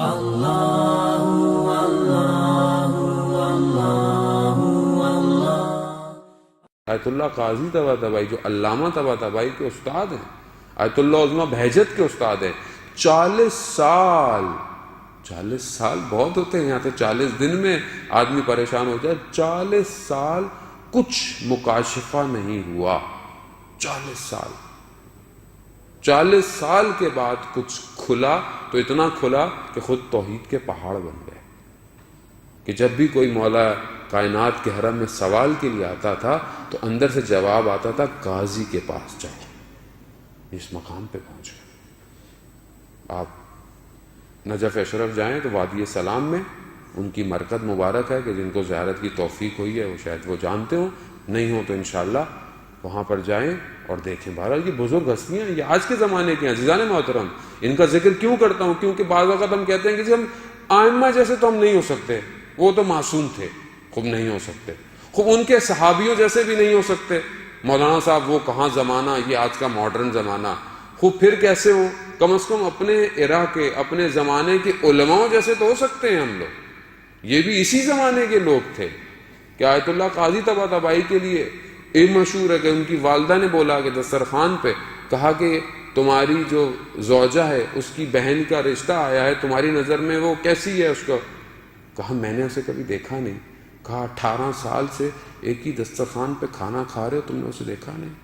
آیت اللہ قاضی طباطبائی جو علامہ طباطبائی کے استاد ہیں، آیت اللہ عظمہ بہجت کے استاد ہیں، 40 سال بہت ہوتے ہیں، یہاں سے 40 دن میں آدمی پریشان ہو جائے، 40 سال کچھ مکاشفہ نہیں ہوا، 40 سال کے بعد کچھ کھلا، تو اتنا کھلا کہ خود توحید کے پہاڑ بن گئے، کہ جب بھی کوئی مولا کائنات کے حرم میں سوال کے لیے آتا تھا تو اندر سے جواب آتا تھا قاضی کے پاس جاؤ، اس مقام پہ پہنچ گئے۔ آپ نجف اشرف جائیں تو وادی سلام میں ان کی مرکز مبارک ہے، کہ جن کو زیارت کی توفیق ہوئی ہے وہ شاید وہ جانتے ہوں، نہیں ہوں تو انشاءاللہ وہاں پر جائیں اور دیکھیں۔ بہرحال یہ بزرگ ہستیاں ہیں، یہ آج کے زمانے کے ہیں عزیزان محترم۔ ان کا ذکر کیوں کرتا ہوں؟ کیونکہ بعض اوقات ہم کہتے ہیں کہ جی ہم ائمہ جیسے تو ہم نہیں ہو سکتے، وہ تو معصوم تھے، خوب نہیں ہو سکتے، خوب ان کے صحابیوں جیسے بھی نہیں ہو سکتے، مولانا صاحب وہ کہاں زمانہ، یہ آج کا ماڈرن زمانہ، خوب پھر کیسے ہو؟ کم از کم اپنے عراق کے، اپنے زمانے کے علماء جیسے تو ہو سکتے ہیں ہم لوگ۔ یہ بھی اسی زمانے کے لوگ تھے کہ آیت اللہ قاضی طباطبائی کے لیے یہ مشہور ہے کہ ان کی والدہ نے بولا کہ دسترخوان پہ کہا کہ تمہاری جو زوجہ ہے اس کی بہن کا رشتہ آیا ہے، تمہاری نظر میں وہ کیسی ہے؟ اس کو کہا میں نے اسے کبھی دیکھا نہیں۔ کہا 18 سال سے ایک ہی دسترخوان پہ کھانا کھا رہے ہو، تم نے اسے دیکھا نہیں؟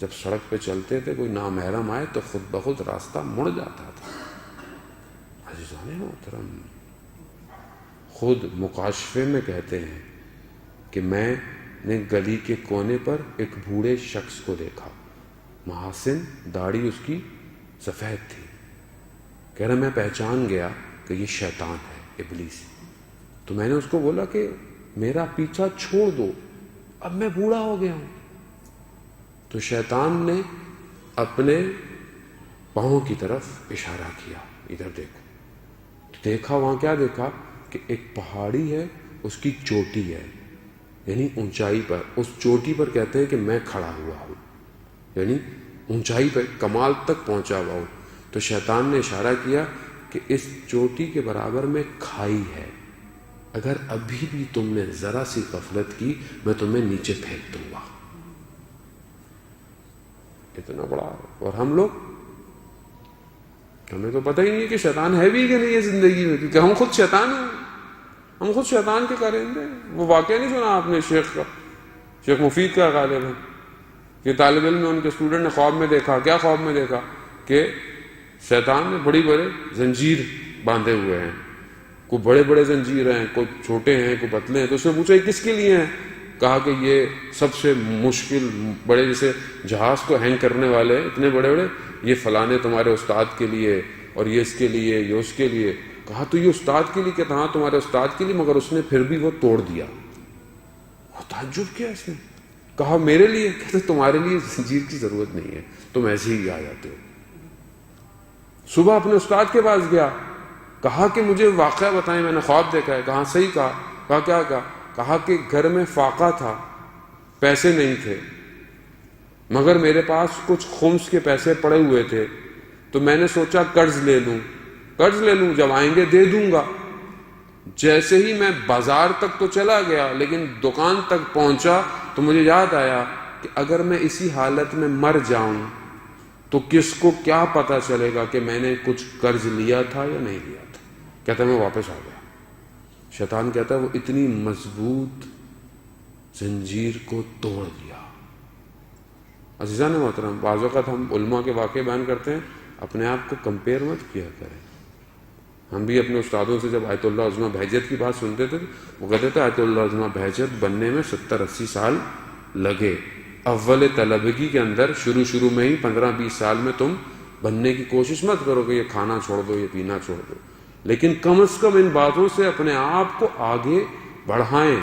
جب سڑک پہ چلتے تھے کوئی نامحرم آئے تو خود بخود راستہ مڑ جاتا تھا۔ عزیزان محترم، خود مکاشفے میں کہتے ہیں کہ میں نے گلی کے کونے پر ایک بوڑھے شخص کو دیکھا، محاسن، داڑھی اس کی سفید تھی، کہہ رہا میں پہچان گیا کہ یہ شیطان ہے، ابلیس۔ تو میں نے اس کو بولا کہ میرا پیچھا چھوڑ دو، اب میں بوڑھا ہو گیا ہوں۔ تو شیطان نے اپنے پاؤں کی طرف اشارہ کیا، ادھر دیکھو۔ دیکھا، وہاں کیا دیکھا کہ ایک پہاڑی ہے، اس کی چوٹی ہے، یعنی اونچائی پر، اس چوٹی پر کہتے ہیں کہ میں کھڑا ہوا ہوں، یعنی اونچائی پر کمال تک پہنچا ہوا ہوں۔ تو شیطان نے اشارہ کیا کہ اس چوٹی کے برابر میں کھائی ہے، اگر ابھی بھی تم نے ذرا سی غفلت کی میں تمہیں نیچے پھینک دوں گا۔ اتنا بڑا، اور ہم لوگ، ہمیں تو پتہ ہی نہیں کہ شیطان ہے بھی کہ نہیں ہے زندگی میں، کیونکہ ہم خود شیطان ہیں، ہم خود شیطان کے کارندے ہیں۔ وہ واقعہ نہیں سنا آپ نے شیخ کا، شیخ مفید کا غالب ہے، کہ طالب علم نے ان کے اسٹوڈنٹ نے خواب میں دیکھا، کیا خواب میں دیکھا کہ شیطان نے بڑی بڑے زنجیر باندھے ہوئے ہیں، کوئی بڑے بڑے زنجیر ہیں، کوئی چھوٹے ہیں، کوئی پتلے ہیں۔ تو اس نے پوچھا یہ کس کے لیے ہیں؟ کہا کہ یہ سب سے مشکل بڑے جیسے جہاز کو ہینگ کرنے والے اتنے بڑے بڑے، یہ فلانے تمہارے استاد کے لیے، اور یہ اس کے لیے، یہ اس کے لیے۔ کہا تو یہ استاد کے لیے؟ کہتا ہاں تمہارے استاد کے لیے، مگر اس نے پھر بھی وہ توڑ دیا۔ تعجب کیا اس نے؟ کہا میرے لیے؟ کہتے تمہارے لیے زنجیر کی ضرورت نہیں ہے، تم ایسے ہی آ جاتے ہو۔ صبح اپنے استاد کے پاس گیا، کہا کہ مجھے واقعہ بتائیں، میں نے خواب دیکھا ہے۔ کہا صحیح کہا؟ کہا کیا کہا؟ کہا کہ گھر میں فاقہ تھا، پیسے نہیں تھے، مگر میرے پاس کچھ خمس کے پیسے پڑے ہوئے تھے، تو میں نے سوچا قرض لے لوں، جب آئیں گے دے دوں گا۔ جیسے ہی میں بازار تک تو چلا گیا، لیکن دکان تک پہنچا تو مجھے یاد آیا کہ اگر میں اسی حالت میں مر جاؤں تو کس کو کیا پتا چلے گا کہ میں نے کچھ قرض لیا تھا یا نہیں لیا تھا۔ کہتا میں واپس آ گیا۔ شیطان کہتا ہے وہ اتنی مضبوط زنجیر کو توڑ دیا۔ عزیزان محترم، بعض اوقات ہم علماء کے واقعے بیان کرتے ہیں، اپنے آپ کو کمپیئر مت کیا کریں۔ ہم بھی اپنے استادوں سے جب آیت اللہ عظمہ بہجت کی بات سنتے تھے، وہ کہتے تھے آیت اللہ عظمہ بہجت بننے میں 70-80 سال لگے۔ اول طلبگی کے اندر شروع میں ہی 15-20 سال میں تم بننے کی کوشش مت کرو کہ یہ کھانا چھوڑ دو، یہ پینا چھوڑ دو، لیکن کم از کم ان باتوں سے اپنے آپ کو آگے بڑھائیں۔